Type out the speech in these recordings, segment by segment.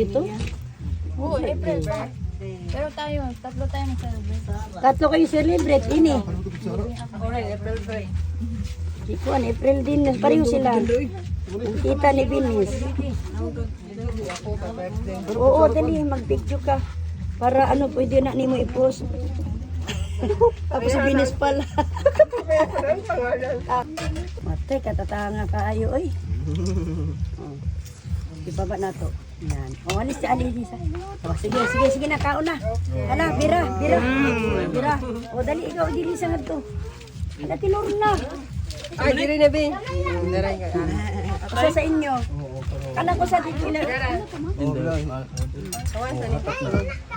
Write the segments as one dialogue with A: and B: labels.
A: dito?
B: Oo, April. Pero tayo, tatlo tayo mag-celebrate.
A: Tatlo kayo celebrate, ini.
B: Alright, April 3.
A: Ikuan, April din. Pareho sila. Ang tita ni Binis. Oo, dali, mag-picture ka. Para ano, pwede na ni mo i-post. Ako si Binis pala. Matay, katatanga kaayo, oy. Ibaba na to. Yan. O, alis si Alisa. O, sige, nakaon na. Hala, bira. O, dali, ikaw, dili sa nga to. Hala, tinuro na.
C: Ay, diri na be.
A: Asa sa inyo? Kana ko sa dito ina.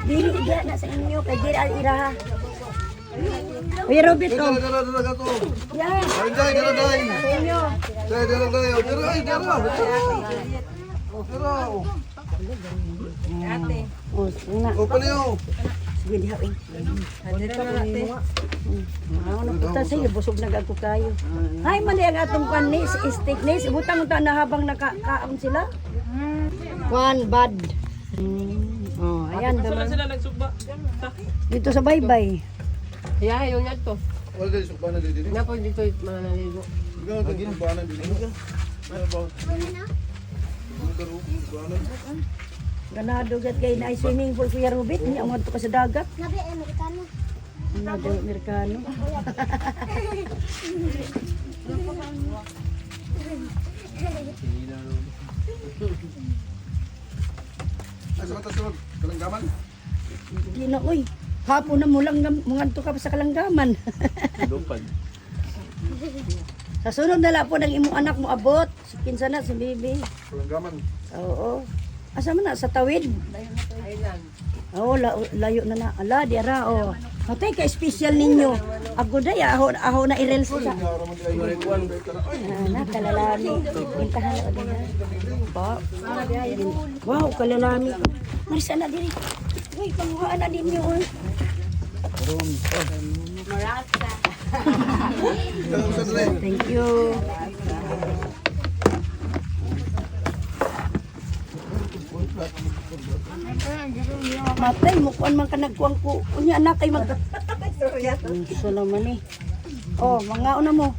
A: Dili iya na sa inyo kay diri al iraha. Uy, Robert to. Yan. Sa inyo. Oh, una. Sige, dihawin. Ano puta sige, busog na gagko kayo. Ay, mali ang atong panis, stickness. Butang ta na habang nakakaon sila. One bad. Oh, ayan.
C: Sila nagsugba.
A: Dito sa baybay.
C: Yeah, yun yan to.
D: Wala din sukbanan din.
C: Napo dito mananaligo.
D: Ikaw tagin sukbanan din.
A: Ganado gat kay na swimming pool Kuya Rubit, ni amad to ka sa dagat.
E: Nabi, Amerikano.
A: Nabi Amerikano.
D: Ay, sa matasunod. Kalanggaman.
A: Di na oy. Hapon na mulang mungadto ka pa sa kalanggaman. Sa sunod na lang po ng imong anak mo abot. Kinsa na si Bibi.
D: Kalanggaman.
A: Oo. Asa man na sa tawid? Oo, layo na na. Ala, di ara oh. Matay ka special ninyo. Agoday aho na irel sa. Na kalalami. Pintahan na din. Ba. Wow, kalalami. Marisa na diri. Uy, panguhaan na din niyo. Thank you. Matay, mukuan man ka nagkuang ko. Unya anak kay mag... Sorry. So naman eh. Oh, mga una mo.